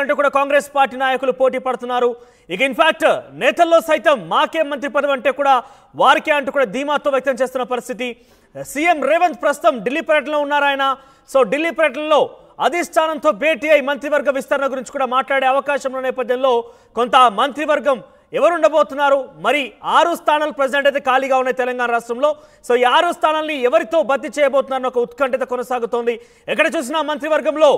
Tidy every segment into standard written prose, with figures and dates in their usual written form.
అంటే కూడా కాంగ్రెస్ పార్టీ నాయకులు పోటీ పడుతున్నారు. ఇక ఇన్ఫాక్ట్ నేతల్లో సైతం మాకే మంత్రి పదవి అంటే కూడా వారికే అంటూ కూడా ధీమాతో వ్యక్తం చేస్తున్న పరిస్థితి. సీఎం రేవంత్ ప్రస్తుతం ఢిల్లీ పర్యటనలో ఉన్నారు ఆయన. సో ఢిల్లీ పర్యటనలో అధిష్టానంతో భేటీ అయి మంత్రివర్గ విస్తరణ గురించి కూడా మాట్లాడే అవకాశం ఉన్న నేపథ్యంలో కొంత మంత్రివర్గం ఎవరు ఉండబోతున్నారు, మరి 6 స్థానాలు ప్రెసిడెంట్ అయితే ఖాళీగా ఉన్నాయి తెలంగాణ రాష్ట్రంలో. సో ఈ 6 స్థానాల్ని ఎవరితో భర్తీ చేయబోతున్నారని ఒక ఉత్కంఠత కొనసాగుతోంది. ఎక్కడ చూసినా మంత్రివర్గంలో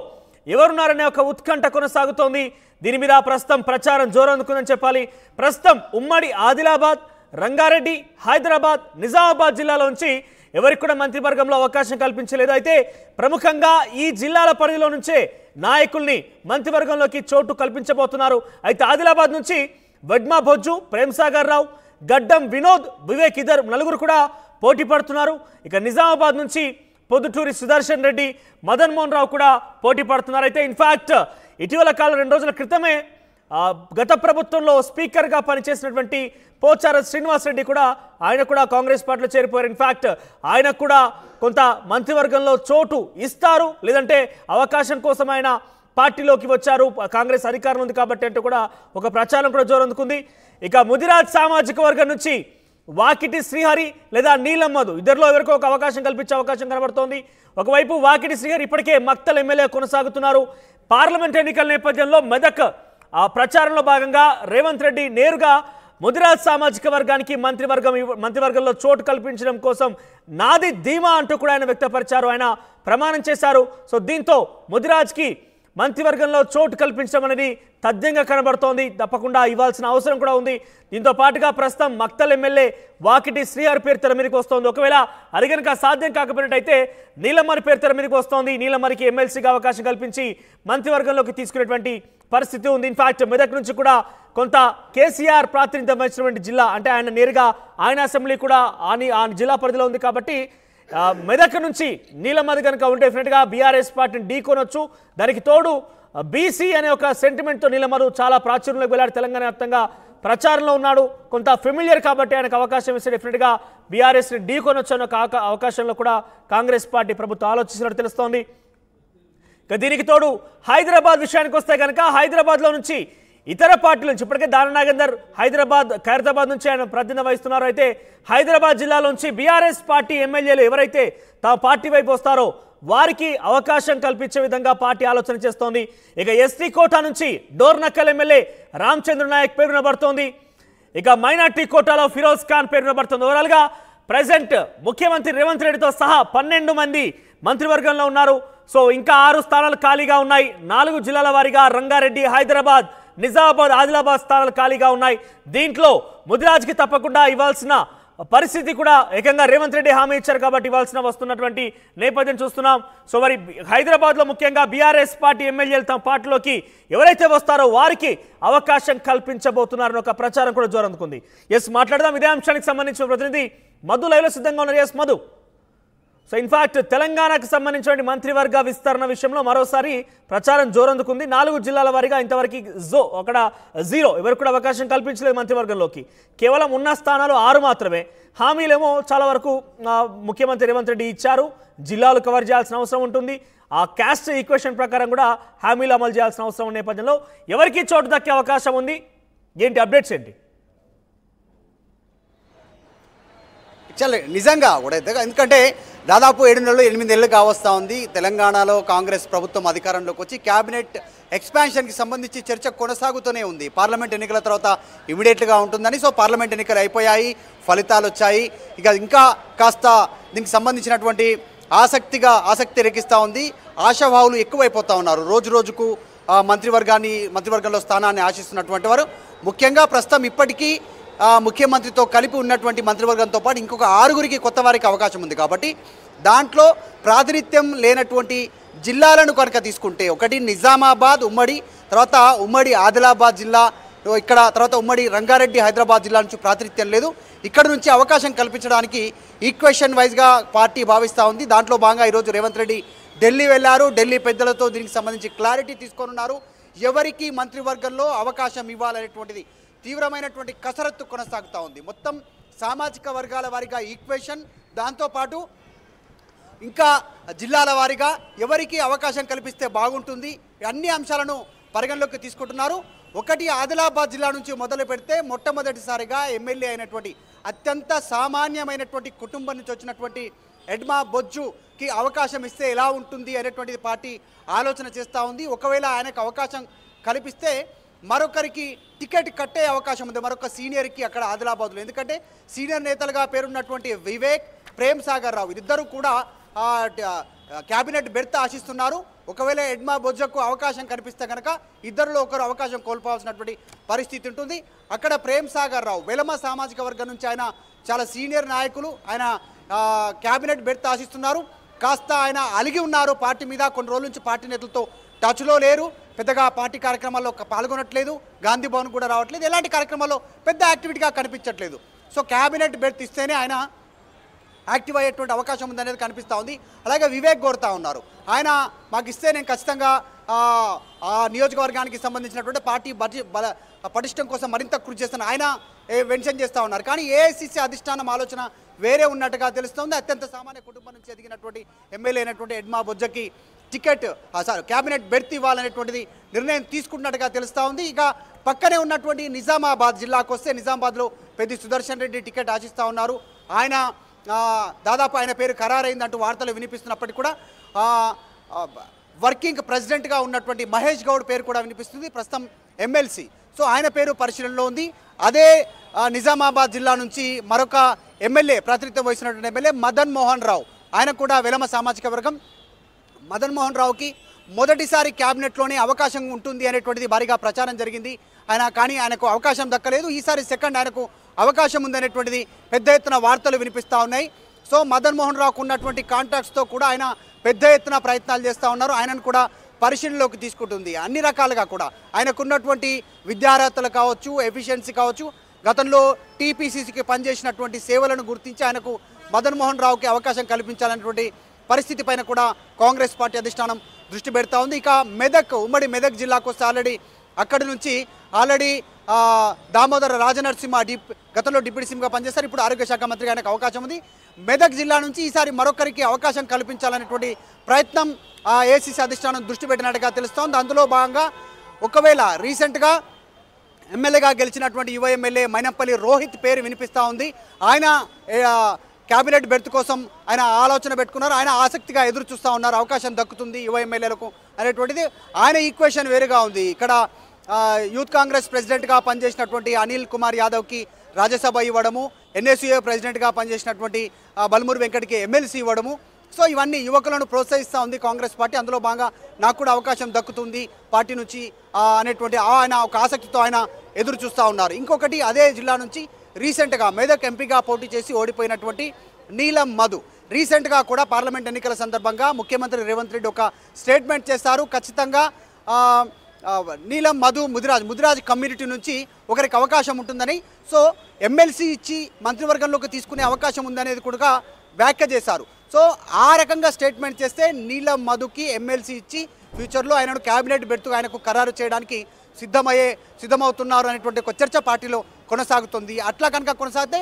ఎవరున్నారనే ఒక ఉత్కంఠ కొనసాగుతోంది. దీని మీద ప్రస్తుతం ప్రచారం జోరందుకుందని చెప్పాలి. ప్రస్తుతం ఉమ్మడి ఆదిలాబాద్, రంగారెడ్డి, హైదరాబాద్, నిజామాబాద్ జిల్లాలోంచి ఎవరికి కూడా మంత్రివర్గంలో అవకాశం కల్పించలేదు. అయితే ప్రముఖంగా ఈ జిల్లాల పరిధిలో నుంచే నాయకుల్ని మంత్రివర్గంలోకి చోటు కల్పించబోతున్నారు. అయితే ఆదిలాబాద్ నుంచి వడ్మా బొజ్జు, ప్రేమ్సాగర్ రావు, గడ్డం వినోద్, వివేక్ ఇద్దరు నలుగురు కూడా పోటీ పడుతున్నారు. ఇక నిజామాబాద్ నుంచి పొద్దుటూరి సుదర్శన్ రెడ్డి, మదన్ మోహన్ రావు కూడా పోటీ పడుతున్నారు. అయితే ఇన్ఫాక్ట్ ఇటీవల కాలం 2 రోజుల క్రితమే గత ప్రభుత్వంలో స్పీకర్గా పనిచేసినటువంటి పోచారం శ్రీనివాసరెడ్డి కూడా ఆయన కూడా కాంగ్రెస్ పార్టీలో చేరిపోయారు. ఇన్ఫాక్ట్ ఆయనకు కూడా కొంత మంత్రివర్గంలో చోటు ఇస్తారు, లేదంటే అవకాశం కోసం ఆయన పార్టీలోకి వచ్చారు, కాంగ్రెస్ అధికారం ఉంది కాబట్టి అంటూ కూడా ఒక ప్రచారం కూడా జోరందుకుంది. ఇక ముదిరాజ్ సామాజిక వర్గం నుంచి వాకిటి శ్రీహరి లేదా నీలం మధు ఇద్దరిలో ఎవరికో ఒక అవకాశం కల్పించే అవకాశం కనబడుతోంది. ఒకవైపు వాకిటి శ్రీహరి ఇప్పటికే మక్తల్ ఎమ్మెల్యే కొనసాగుతున్నారు. పార్లమెంట్ ఎన్నికల నేపథ్యంలో మెదక్ ఆ ప్రచారంలో భాగంగా రేవంత్ రెడ్డి నేరుగా ముదిరాజ్ సామాజిక వర్గానికి మంత్రివర్గంలో చోటు కల్పించడం కోసం నాది ధీమా అంటూ కూడా ఆయన వ్యక్తపరిచారు, ఆయన ప్రమాణం చేశారు. సో దీంతో ముదిరాజ్కి మంత్రివర్గంలో చోటు కల్పించడం అనేది తథ్యంగా కనబడుతోంది, తప్పకుండా ఇవ్వాల్సిన అవసరం కూడా ఉంది. దీంతో పాటుగా ప్రస్తుతం మక్తల్ ఎమ్మెల్యే వాకిటి శ్రీహరి పేరు తెర మీదకి వస్తోంది. ఒకవేళ అది కనుక సాధ్యం కాకపోయినట్టయితే నీలమ్మరి పేరు తెర మీదకి వస్తోంది. నీలమ్మరికి ఎమ్మెల్సీగా అవకాశం కల్పించి మంత్రివర్గంలోకి తీసుకునేటువంటి పరిస్థితి ఉంది. ఇన్ఫాక్ట్ మెదక్ నుంచి కూడా కొంత కేసీఆర్ ప్రాతినిధ్యం వహించినటువంటి జిల్లా, అంటే ఆయన నేరుగా ఆయన అసెంబ్లీ కూడా ఆ జిల్లా పరిధిలో ఉంది కాబట్టి మెదక్ నుంచి నీలమ్మది కనుక ఉంటే డెఫినెట్గా బీఆర్ఎస్ పార్టీని ఢీకొనొచ్చు. దానికి తోడు బీసీ అనే ఒక సెంటిమెంట్తో నీలమ్మరు చాలా ప్రాచుర్యంలోకి వెళ్ళాడు, తెలంగాణ వ్యాప్తంగా ప్రచారంలో ఉన్నాడు, కొంత ఫెమిలియర్ కాబట్టి ఆయనకు అవకాశం ఇస్తే డెఫినెట్గా బీఆర్ఎస్ని ఢీకొనొచ్చు అనే ఒక అవకాశంలో కూడా కాంగ్రెస్ పార్టీ ప్రభుత్వం ఆలోచిస్తున్నట్టు తెలుస్తోంది. దీనికి తోడు హైదరాబాద్ విషయానికి వస్తే కనుక హైదరాబాద్లో నుంచి ఇతర పార్టీల నుంచి ఇప్పటికే దాన నాగేందర్ ఖైరతాబాద్ నుంచి ఆయన ప్రాతినిధ్యం వహిస్తున్నారు. అయితే హైదరాబాద్ జిల్లాలో నుంచి బీఆర్ఎస్ పార్టీ ఎమ్మెల్యేలు ఎవరైతే తమ పార్టీ వైపు వస్తారో వారికి అవకాశం కల్పించే విధంగా పార్టీ ఆలోచన చేస్తోంది. ఇక ఎస్టీ కోటా నుంచి డోర్నక్కల్ ఎమ్మెల్యే రామచంద్ర నాయక్ పేరు వినబడుతోంది. ఇక మైనార్టీ కోటాలో ఫిరోజ్ ఖాన్ పేరు వినబడుతుంది. ఓవరాల్గా ప్రెసెంట్ ముఖ్యమంత్రి రేవంత్ రెడ్డితో సహా 12 మంది మంత్రివర్గంలో ఉన్నారు. సో ఇంకా 6 స్థానాలు ఖాళీగా ఉన్నాయి. 4 జిల్లాల వారీగా రంగారెడ్డి, హైదరాబాద్, నిజామాబాద్, ఆదిలాబాద్ స్థానాలు ఖాళీగా ఉన్నాయి. దీంట్లో ముదిరాజ్కి తప్పకుండా ఇవ్వాల్సిన పరిస్థితి కూడా ఏకంగా రేవంత్ రెడ్డి హామీ ఇచ్చారు కాబట్టి ఇవ్వాల్సిన వస్తున్నటువంటి నేపథ్యం చూస్తున్నాం. సో మరి హైదరాబాద్లో ముఖ్యంగా బీఆర్ఎస్ పార్టీ ఎమ్మెల్యేలు తమ పార్టీలోకి ఎవరైతే వస్తారో వారికి అవకాశం కల్పించబోతున్నారని ఒక ప్రచారం కూడా జోరందుకుంది. మాట్లాడదాం ఇదే అంశానికి సంబంధించిన ప్రతినిధి మధు లైవ్లో సిద్ధంగా ఉన్నారు. మధు, సో ఇన్ఫాక్ట్ తెలంగాణకు సంబంధించిన మంత్రివర్గ విస్తరణ విషయంలో మరోసారి ప్రచారం జోరందుకుంది. 4 జిల్లాల వారీగా ఇంతవరకు అక్కడ 0 ఎవరికి కూడా అవకాశం కల్పించలేదు మంత్రివర్గంలోకి. కేవలం ఉన్న స్థానాలు 6 మాత్రమే. హామీలేమో చాలా వరకు ముఖ్యమంత్రి రేవంత్ రెడ్డి ఇచ్చారు, జిల్లాలు కవర్ చేయాల్సిన అవసరం ఉంటుంది. ఆ క్యాస్ట్ ఈక్వేషన్ ప్రకారం కూడా హామీలు అమలు చేయాల్సిన అవసరం ఉన్న నేపథ్యంలో ఎవరికి చోటు దక్కే అవకాశం ఉంది, ఏంటి అప్డేట్స్ ఏంటి? నిజంగా కూడా ఎందుకంటే దాదాపు 7 నెలలు 8 నెలలు కావస్తూ ఉంది తెలంగాణలో కాంగ్రెస్ ప్రభుత్వం అధికారంలోకి వచ్చి. క్యాబినెట్ ఎక్స్పాన్షన్కి సంబంధించి చర్చ కొనసాగుతూనే ఉంది. పార్లమెంట్ ఎన్నికల తర్వాత ఇమీడియట్గా ఉంటుందని. సో పార్లమెంట్ ఎన్నికలు అయిపోయాయి, ఫలితాలు వచ్చాయి. ఇంకా కాస్త దీనికి సంబంధించినటువంటి ఆసక్తి రేకిస్తూ ఉంది. ఆశాభావులు ఎక్కువైపోతూ ఉన్నారు. రోజు రోజుకు మంత్రివర్గంలో స్థానాన్ని ఆశిస్తున్నటువంటి వారు. ముఖ్యంగా ప్రస్తుతం ఇప్పటికీ ముఖ్యమంత్రితో కలిపి ఉన్నటువంటి మంత్రివర్గంతో పాటు ఇంకొక 6గురికి కొత్త వారికి అవకాశం ఉంది కాబట్టి దాంట్లో ప్రాతినిధ్యం లేనటువంటి జిల్లాలను కనుక తీసుకుంటే ఒకటి నిజామాబాద్ తర్వాత ఉమ్మడి ఆదిలాబాద్ జిల్లా, ఇక్కడ తర్వాత ఉమ్మడి రంగారెడ్డి హైదరాబాద్ జిల్లా నుంచి ప్రాతినిధ్యం లేదు. ఇక్కడ నుంచి అవకాశం కల్పించడానికి ఈక్వేషన్ వైజ్గా పార్టీ భావిస్తూ ఉంది. దాంట్లో భాగంగా ఈరోజు రేవంత్ రెడ్డి ఢిల్లీ వెళ్ళారు. ఢిల్లీ పెద్దలతో దీనికి సంబంధించి క్లారిటీ తీసుకోనున్నారు. ఎవరికి మంత్రివర్గంలో అవకాశం ఇవ్వాలనేటువంటిది తీవ్రమైనటువంటి కసరత్తు కొనసాగుతూ ఉంది. మొత్తం సామాజిక వర్గాల వారీగా ఈక్వేషన్, దాంతోపాటు ఇంకా జిల్లాల వారీగా ఎవరికి అవకాశం కల్పిస్తే బాగుంటుంది, అన్ని అంశాలను పరిగణలోకి తీసుకుంటున్నారు. ఒకటి ఆదిలాబాద్ జిల్లా నుంచి మొదలు పెడితే మొట్టమొదటిసారిగా ఎమ్మెల్యే అయినటువంటి అత్యంత సామాన్యమైనటువంటి కుటుంబం నుంచి వచ్చినటువంటి ఎడ్మా బొజ్జుకి అవకాశం ఇస్తే ఎలా ఉంటుంది అనేటువంటిది పార్టీ ఆలోచన చేస్తూ ఉంది. ఒకవేళ ఆయనకు అవకాశం కల్పిస్తే మరొకరికి టికెట్ కట్టే అవకాశం ఉంది, మరొక సీనియర్కి అక్కడ ఆదిలాబాద్లో. ఎందుకంటే సీనియర్ నేతలుగా పేరున్నటువంటి వివేక్, ప్రేమ్ సాగర్ రావు ఇద్దరు కూడా క్యాబినెట్ బెర్త్ ఆశిస్తున్నారు. ఒకవేళ ఎడ్మా బొజ్జకు అవకాశం కనిపిస్తే కనుక ఇద్దరిలో ఒకరు అవకాశం కోల్పోవాల్సినటువంటి పరిస్థితి ఉంటుంది. అక్కడ ప్రేమ్ సాగర్ రావు వెలమ సామాజిక వర్గం నుంచి ఆయన చాలా సీనియర్ నాయకులు, ఆయన క్యాబినెట్ బెర్త్ ఆశిస్తున్నారు. కాస్త ఆయన అలిగి ఉన్నారు పార్టీ మీద, కొన్ని రోజుల నుంచి పార్టీ నేతలతో టచ్లో లేరు, పెద్దగా పార్టీ కార్యక్రమాల్లో పాల్గొనట్లేదు, గాంధీ భవన్ కూడా రావట్లేదు, ఎలాంటి కార్యక్రమాల్లో పెద్ద యాక్టివిటీగా కనిపించట్లేదు. సో క్యాబినెట్ బెర్త్ ఇస్తేనే ఆయన యాక్టివ్ అయ్యేటువంటి అవకాశం ఉందనేది కనిపిస్తూ ఉంది. అలాగే వివేక్ కోరుతా ఉన్నారు, ఆయన మాకు ఇస్తే నేను ఖచ్చితంగా ఆ నియోజకవర్గానికి సంబంధించినటువంటి పార్టీ పటిష్టం కోసం మరింత కృషి చేస్తాను ఆయన మెన్షన్ చేస్తూ ఉన్నారు. కానీ ఏఐసిసి అధిష్టానం ఆలోచన వేరే ఉన్నట్టుగా తెలుస్తుంది. అత్యంత సామాన్య కుటుంబం నుంచి ఎదిగినటువంటి ఎమ్మెల్యే అయినటువంటి ఎడ్మా బొజ్జకి టికెట్ క్యాబినెట్ బెర్త్ ఇవ్వాలనేటువంటిది నిర్ణయం తీసుకున్నట్టుగా తెలుస్తూ ఉంది. ఇక పక్కనే ఉన్నటువంటి నిజామాబాద్ జిల్లాకు వస్తే నిజామాబాద్లో పెద్ది సుదర్శన్ రెడ్డి టికెట్ ఆశిస్తూ ఉన్నారు. ఆయన దాదాపు ఆయన పేరు ఖరారైందంటూ వార్తలు వినిపిస్తున్నప్పటికీ కూడా వర్కింగ్ ప్రెసిడెంట్గా ఉన్నటువంటి మహేష్ గౌడ్ పేరు కూడా వినిపిస్తుంది, ప్రస్తుతం ఎమ్మెల్సీ. సో ఆయన పేరు పరిశీలనలో ఉంది. అదే నిజామాబాద్ జిల్లా నుంచి మరొక ఎమ్మెల్యే ప్రాతినిధ్యం వహిస్తున్నటువంటి ఎమ్మెల్యే మదన్ మోహన్ రావు, ఆయన కూడా వెలమ సామాజిక వర్గం. మదన్ మోహన్ రావుకి మొదటిసారి క్యాబినెట్లోనే అవకాశం ఉంటుంది అనేటువంటిది భారీగా ప్రచారం జరిగింది. కానీ ఆయనకు అవకాశం దక్కలేదు. ఈసారి సెకండ్ ఆయనకు అవకాశం ఉందనేటువంటిది పెద్ద ఎత్తున వార్తలు వినిపిస్తూ ఉన్నాయి. సో మదన్ మోహన్ రావుకు ఉన్నటువంటి కాంటాక్ట్స్తో కూడా ఆయన పెద్ద ఎత్తున ప్రయత్నాలు చేస్తూ ఉన్నారు. ఆయనను కూడా పరిశీలనలోకి తీసుకుంటుంది. అన్ని రకాలుగా కూడా ఆయనకున్నటువంటి విద్యార్హతలు కావచ్చు, ఎఫిషియన్సీ కావచ్చు, గతంలో టీపీసీసీకి పనిచేసినటువంటి సేవలను గుర్తించి ఆయనకు మదన్ మోహన్ రావుకి అవకాశం కల్పించాలనేటువంటి పరిస్థితి పైన కూడా కాంగ్రెస్ పార్టీ అధిష్టానం దృష్టి పెడతా ఉంది. ఇక మెదక్, ఉమ్మడి మెదక్ జిల్లాకు వస్తే అక్కడి నుంచి దామోదర రాజనరసింహ గతంలో డిప్యూటీ సీఎంగా పనిచేస్తారు, ఇప్పుడు ఆరోగ్య శాఖ మంత్రిగా ఆయనకు అవకాశం ఉంది. మెదక్ జిల్లా నుంచి ఈసారి మరొకరికి అవకాశం కల్పించాలనేటువంటి ప్రయత్నం ఏసీసీ అధిష్టానం దృష్టి పెట్టినట్టుగా తెలుస్తోంది. అందులో భాగంగా ఒకవేళ రీసెంట్గా ఎమ్మెల్యేగా గెలిచినటువంటి యువ ఎమ్మెల్యే మైనంపల్లి రోహిత్ పేరు వినిపిస్తూ ఉంది. ఆయన క్యాబినెట్ బెర్త్ కోసం ఆయన ఆలోచన పెట్టుకున్నారు. ఆయన ఆసక్తిగా ఎదురు చూస్తూ ఉన్నారు, అవకాశం దక్కుతుంది యువ ఎమ్మెల్యేలకు అనేటువంటిది. ఆయన ఈక్వేషన్ వేరుగా ఉంది. ఇక్కడ యూత్ కాంగ్రెస్ ప్రెసిడెంట్గా పనిచేసినటువంటి అనిల్ కుమార్ యాదవ్కి రాజ్యసభ ఇవ్వడము, ఎన్ఎస్యూఏ ప్రెసిడెంట్గా పనిచేసినటువంటి బల్మూరి వెంకట్కి ఎమ్మెల్సీ ఇవ్వడము. సో ఇవన్నీ యువకులను ప్రోత్సహిస్తూ ఉంది కాంగ్రెస్ పార్టీ. అందులో భాగంగా నాకు కూడా అవకాశం దక్కుతుంది పార్టీ నుంచి అనేటువంటి ఆయన ఒక ఆసక్తితో ఆయన ఎదురు చూస్తూ ఉన్నారు. ఇంకొకటి అదే జిల్లా నుంచి రీసెంట్గా మెదక్ ఎంపీగా పోటీ చేసి ఓడిపోయినటువంటి నీలం మధు రీసెంట్గా కూడా పార్లమెంట్ ఎన్నికల సందర్భంగా ముఖ్యమంత్రి రేవంత్ రెడ్డి ఒక స్టేట్మెంట్ చేశారు. ఖచ్చితంగా నీలం మధు ముదిరాజ్ కమ్యూనిటీ నుంచి ఒకరికి అవకాశం ఉంటుందని, సో ఎమ్మెల్సీ ఇచ్చి మంత్రివర్గంలోకి తీసుకునే అవకాశం ఉందనేది కూడా వ్యాఖ్య చేశారు. సో ఆ రకంగా స్టేట్మెంట్ చేస్తే నీలం మధుకి ఎమ్మెల్సీ ఇచ్చి ఫ్యూచర్లో ఆయనను క్యాబినెట్ బెర్త్ ఆయనకు ఖరారు చేయడానికి సిద్ధమవుతున్నారు అనేటువంటి ఒక చర్చ పార్టీలో కొనసాగుతుంది. అట్లా కనుక కొనసాగితే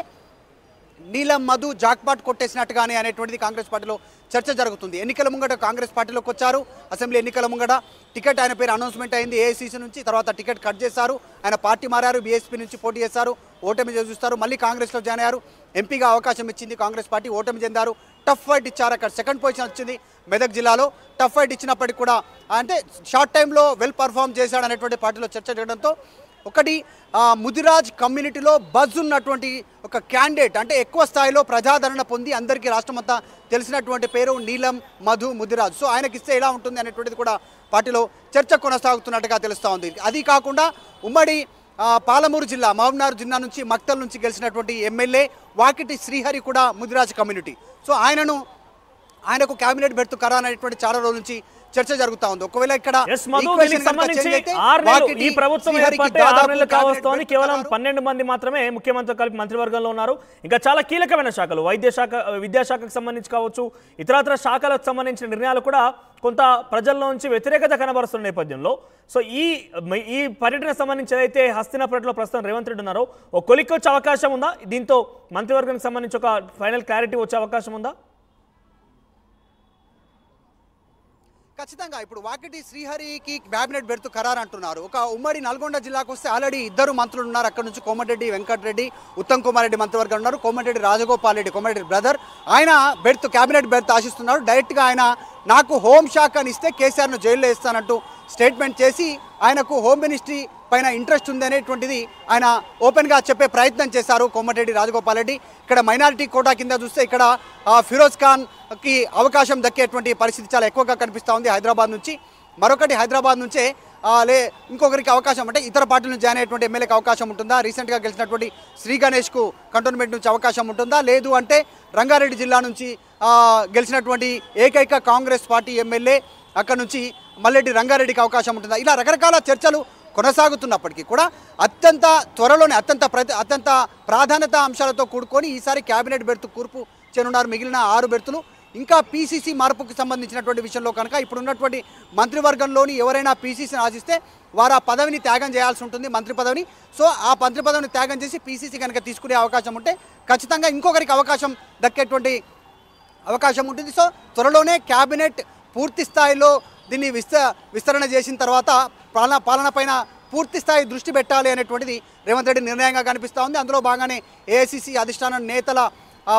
నీలం మధు జాక్పాట్ కొట్టేసినట్టుగానే అనేటువంటిది కాంగ్రెస్ పార్టీలో చర్చ జరుగుతుంది. ఎన్నికల ముంగట కాంగ్రెస్ పార్టీలోకి వచ్చారు. అసెంబ్లీ ఎన్నికల ముంగట టికెట్ ఆయన పేరు అనౌన్స్మెంట్ అయింది ఏఐసీసీ నుంచి, తర్వాత టికెట్ కట్ చేశారు. ఆయన పార్టీ మారారు, బీఎస్పీ నుంచి పోటీ చేశారు, ఓటమి చూస్తారు, మళ్ళీ కాంగ్రెస్లో జాయిన్ అయ్యారు. ఎంపీగా అవకాశం ఇచ్చింది కాంగ్రెస్ పార్టీ, ఓటమి చెందారు, టఫ్ ఫైట్ ఇచ్చారు. అక్కడ సెకండ్ పొజిషన్ వచ్చింది మెదక్ జిల్లాలో. టఫ్ ఫైట్ ఇచ్చినప్పటికీ కూడా అంటే షార్ట్ టైంలో వెల్ పర్ఫామ్ చేశాడు అనేటువంటి పార్టీలో చర్చ జరగడంతో ఒకటి ముదిరాజ్ కమ్యూనిటీలో బజ్ ఉన్నటువంటి ఒక క్యాండిడేట్, అంటే ఎక్కువ స్థాయిలో ప్రజాదరణ పొంది అందరికీ రాష్ట్రమంతా తెలిసినటువంటి పేరు నీలం మధు ముదిరాజ్. సో ఆయనకిస్తే ఎలా ఉంటుంది అనేటువంటిది కూడా పార్టీలో చర్చ కొనసాగుతున్నట్టుగా తెలుస్తూ ఉంది. అది కాకుండా ఉమ్మడి పాలమూరు జిల్లా మహబూబ్నగర్ జిల్లా నుంచి మక్తల్ నుంచి గెలిచినటువంటి ఎమ్మెల్యే వాకిటి శ్రీహరి కూడా ముదిరాజ్ కమ్యూనిటీ. సో ఆయనకు క్యాబినెట్ బెర్త్ ఖరారు అనేటువంటి చాలా రోజుల నుంచి చర్చ జరుగుతా ఉంది. ఒకవేళ ఇక్కడ ఈ ప్రభుత్వం కేవలం 12 మంది మాత్రమే ముఖ్యమంత్రి కలిపి మంత్రివర్గంలో ఉన్నారు. ఇంకా చాలా కీలకమైన శాఖలు విద్యాశాఖకు సంబంధించి కావచ్చు, ఇతరత్ర శాఖలకు సంబంధించిన నిర్ణయాలు కూడా కొంత ప్రజల్లో నుంచి వ్యతిరేకత కనబరుస్తున్న నేపథ్యంలో సో ఈ పర్యటన సంబంధించి ఏదైతే హస్తినాపురంలో ప్రస్తుతం రేవంత్ రెడ్డి ఉన్నారో ఒక కొలిక్కి వచ్చే అవకాశం ఉందా? దీంతో మంత్రివర్గానికి సంబంధించి ఒక ఫైనల్ క్లారిటీ వచ్చే అవకాశం ఉందా? ఖచ్చితంగా ఇప్పుడు వాకిటి శ్రీహరికి క్యాబినెట్ బెర్త్ ఖరారు అంటున్నారు. ఒక ఉమ్మడి నల్గొండ జిల్లాకు వస్తే ఆల్రెడీ 2 మంత్రులు ఉన్నారు. అక్కడ నుంచి కోమటిరెడ్డి వెంకటరెడ్డి, ఉత్తమ్ కుమార్ రెడ్డి మంత్రివర్గం ఉన్నారు. కోమటిరెడ్డి రాజగోపాల్ రెడ్డి, కోమటిరెడ్డి బ్రదర్, ఆయన క్యాబినెట్ బెర్త్ ఆశిస్తున్నారు. డైరెక్ట్గా ఆయన నాకు హోంశాఖని ఇస్తే కేసీఆర్ను జైల్లో వేస్తానంటూ స్టేట్మెంట్ చేసి ఆయనకు హోమ్ మినిస్ట్రీ పైన ఇంట్రెస్ట్ ఉంది అనేటువంటిది ఆయన ఓపెన్గా చెప్పే ప్రయత్నం చేశారు కోమటిరెడ్డి రాజగోపాల్ రెడ్డి. ఇక్కడ మైనారిటీ కోటా కింద చూస్తే ఇక్కడ ఫిరోజ్ ఖాన్కి అవకాశం దక్కేటువంటి పరిస్థితి చాలా ఎక్కువగా కనిపిస్తూ ఉంది హైదరాబాద్ నుంచి. మరొకటి హైదరాబాద్ నుంచే ఇంకొకరికి అవకాశం అంటే ఇతర పార్టీల నుంచి జాయిన్ అయ్యేటువంటి ఎమ్మెల్యేకి అవకాశం ఉంటుందా, రీసెంట్గా గెలిచినటువంటి శ్రీ గణేష్కు కంటోన్మెంట్ నుంచి అవకాశం ఉంటుందా, లేదు అంటే రంగారెడ్డి జిల్లా నుంచి గెలిచినటువంటి ఏకైక కాంగ్రెస్ పార్టీ ఎమ్మెల్యే అక్కడ నుంచి మల్లెడ్డి రంగారెడ్డికి అవకాశం ఉంటుందా, ఇలా రకరకాల చర్చలు కొనసాగుతున్నప్పటికీ కూడా అత్యంత త్వరలోనే అత్యంత ప్రాధాన్యత అంశాలతో కూడుకొని ఈసారి క్యాబినెట్ బెర్త్ కూర్పు చేయనున్నారు. మిగిలిన 6 బెర్తులు ఇంకా పీసీసీ మార్పుకు సంబంధించినటువంటి విషయంలో కనుక ఇప్పుడున్నటువంటి మంత్రివర్గంలోని ఎవరైనా పీసీసీని ఆశిస్తే వారు ఆ పదవిని త్యాగం చేయాల్సి ఉంటుంది, మంత్రి పదవిని. సో ఆ మంత్రి పదవిని త్యాగం చేసి పీసీసీ కనుక తీసుకునే అవకాశం ఉంటే ఖచ్చితంగా ఇంకొకరికి అవకాశం దక్కేటువంటి అవకాశం ఉంటుంది. సో త్వరలోనే క్యాబినెట్ పూర్తి స్థాయిలో దీన్ని విస్తరణ చేసిన తర్వాత పాలన పైన పూర్తి స్థాయి దృష్టి పెట్టాలి అనేటువంటిది రేవంత్ రెడ్డి నిర్ణయంగా కనిపిస్తూ ఉంది. అందులో భాగంగానే ఏఐసీసీ అధిష్టానం నేతల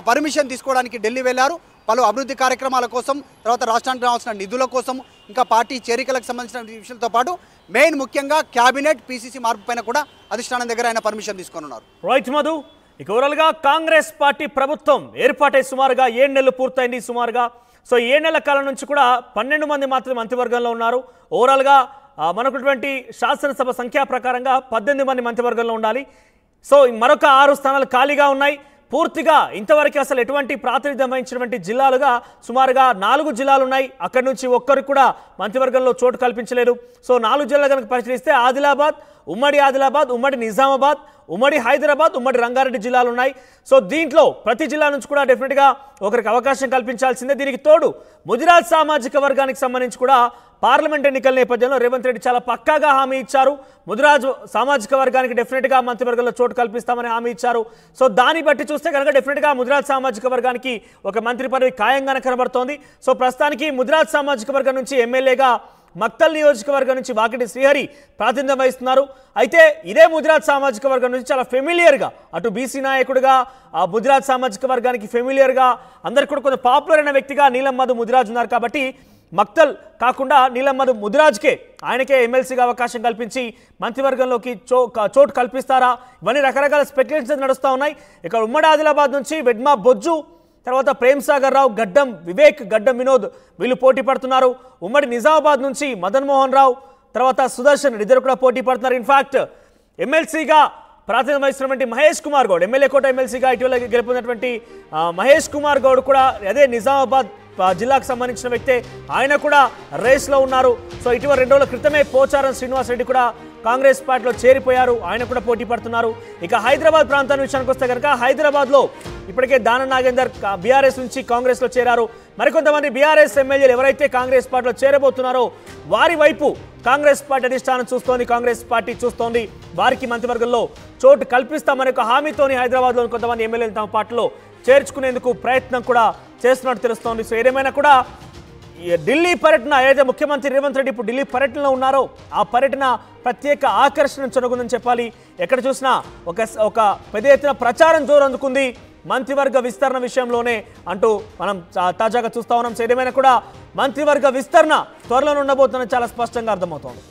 పర్మిషన్ తీసుకోవడానికి ఢిల్లీ వెళ్లారు. పలు అభివృద్ధి కార్యక్రమాల కోసం, తర్వాత రాష్ట్రానికి రావాల్సిన నిధుల కోసం, ఇంకా పార్టీ చేరికలకు సంబంధించిన విషయాలతో పాటు ముఖ్యంగా క్యాబినెట్ పీసీసీ మార్పు పైన కూడా అధిష్టానం దగ్గర ఆయన పర్మిషన్ తీసుకున్నారు. రైట్ మధు, ఇక ఓవరాల్గా కాంగ్రెస్ పార్టీ ప్రభుత్వం ఏర్పాటై సుమారుగా 7 నెలలు పూర్తయింది సుమారుగా. సో 7 నెలల కాలం నుంచి కూడా 12 మంది మాత్రమే మంత్రివర్గంలో ఉన్నారు. ఓవరాల్గా మనకున్నటువంటి శాసనసభ సంఖ్యా ప్రకారంగా 18 మంది మంత్రివర్గంలో ఉండాలి. సో మరొక 6 స్థానాలు ఖాళీగా ఉన్నాయి. పూర్తిగా ఇంతవరకు అసలు ఎటువంటి ప్రాతినిధ్యం వహించినటువంటి జిల్లాలుగా సుమారుగా 4 జిల్లాలు ఉన్నాయి. అక్కడి నుంచి ఒక్కరికి కూడా మంత్రివర్గంలో చోటు కల్పించలేదు. సో 4 జిల్లాలు కనుక పరిశీలిస్తే ఆదిలాబాద్, ఉమ్మడి నిజామాబాద్, ఉమ్మడి హైదరాబాద్, ఉమ్మడి రంగారెడ్డి జిల్లాలు ఉన్నాయి. సో దీంట్లో ప్రతి జిల్లా నుంచి కూడా డెఫినెట్గా ఒకరికి అవకాశం కల్పించాల్సిందే. దీనికి తోడు ముదిరాజ్ సామాజిక వర్గానికి సంబంధించి కూడా పార్లమెంట్ ఎన్నికల నేపథ్యంలో రేవంత్ రెడ్డి చాలా పక్కాగా హామీ ఇచ్చారు. ముదిరాజ్ సామాజిక వర్గానికి డెఫినెట్గా మంత్రివర్గంలో చోటు కల్పిస్తామని హామీ ఇచ్చారు. సో దాన్ని బట్టి చూస్తే కనుక డెఫినెట్గా ముదిరాజ్ సామాజిక వర్గానికి ఒక మంత్రి పదవి ఖాయంగానే కనబడుతోంది. సో ప్రస్తుతానికి ముదిరాజ్ సామాజిక వర్గం నుంచి ఎమ్మెల్యేగా మక్తల్ నియోజకవర్గం నుంచి వాకిటి శ్రీహరి ప్రాతినిధ్యం వహిస్తున్నారు. అయితే ఇదే ముదిరాజ్ సామాజిక వర్గం నుంచి చాలా ఫెమిలియర్గా అటు బీసీ నాయకుడిగా ముదిరాజ్ సామాజిక వర్గానికి ఫెమిలియర్గా అందరికీ కూడా కొంచెం పాపులర్ అయిన వ్యక్తిగా నీలం మధు ముదిరాజ్ ఉన్నారు. కాబట్టి మక్తల్ కాకుండా నీలం మధు ముదిరాజ్కే ఆయనకే ఎమ్మెల్సీగా అవకాశం కల్పించి మంత్రివర్గంలోకి చోటు కల్పిస్తారా, ఇవన్నీ రకరకాల స్పెక్యులేషన్స్ నడుస్తూ ఉన్నాయి. ఇక్కడ ఉమ్మడి ఆదిలాబాద్ నుంచి వెడ్మా బొజ్జు, తర్వాత ప్రేమ్ సాగర్ రావు, గడ్డం వివేక్, గడ్డం వినోద్ వీళ్ళు పోటీ పడుతున్నారు. ఉమ్మడి నిజామాబాద్ నుంచి మదన్ మోహన్ రావు, తర్వాత సుదర్శన్ ఇద్దరు కూడా పోటీ పడుతున్నారు. ఇన్ఫాక్ట్ ఎమ్మెల్సీగా ప్రాతినిధ్యం వహిస్తున్నటువంటి మహేష్ కుమార్ గౌడ్, ఎమ్మెల్యే కోట ఎమ్మెల్సీగా ఇటీవల గెలుపొందినటువంటి మహేష్ కుమార్ గౌడ్ కూడా అదే నిజామాబాద్ జిల్లాకు సంబంధించిన వ్యక్తే, ఆయన కూడా రేస్లో ఉన్నారు. సో ఇటీవల 2 రోజుల క్రితమే పోచారం శ్రీనివాస్ రెడ్డి కూడా కాంగ్రెస్ పార్టీలో చేరిపోయారు, ఆయన కూడా పోటీ పడుతున్నారు. ఇక హైదరాబాద్ ప్రాంతాన్ని విషయానికి వస్తే కనుక హైదరాబాద్లో ఇప్పటికే దానం నాగేందర్ బీఆర్ఎస్ నుంచి కాంగ్రెస్లో చేరారు. మరికొంతమంది బీఆర్ఎస్ ఎమ్మెల్యేలు ఎవరైతే కాంగ్రెస్ పార్టీలో చేరబోతున్నారో వారి వైపు కాంగ్రెస్ పార్టీ అధిష్టానం చూస్తోంది, కాంగ్రెస్ పార్టీ చూస్తోంది. వారికి మంత్రివర్గంలో చోటు కల్పిస్తామనే ఒక హామీతోని హైదరాబాద్లోని కొంతమంది ఎమ్మెల్యేలు తమ పార్టీలో చేర్చుకునేందుకు ప్రయత్నం కూడా చేస్తున్నట్టు తెలుస్తోంది. సో ఏదేమైనా కూడా ఢిల్లీ పర్యటన ఏదైతే ముఖ్యమంత్రి రేవంత్ రెడ్డి ఇప్పుడు ఢిల్లీ పర్యటనలో ఉన్నారో ఆ పర్యటన ప్రత్యేక ఆకర్షణ చెందుకుందని చెప్పాలి. ఎక్కడ చూసినా ఒక పెద్ద ఎత్తున ప్రచారం జోరందుకుంది మంత్రివర్గ విస్తరణ విషయంలోనే అంటూ మనం తాజాగా చూస్తా ఉన్నాం. ఏదేమైనా కూడా మంత్రివర్గ విస్తరణ త్వరలో ఉండబోతుందని చాలా స్పష్టంగా అర్థమవుతోంది.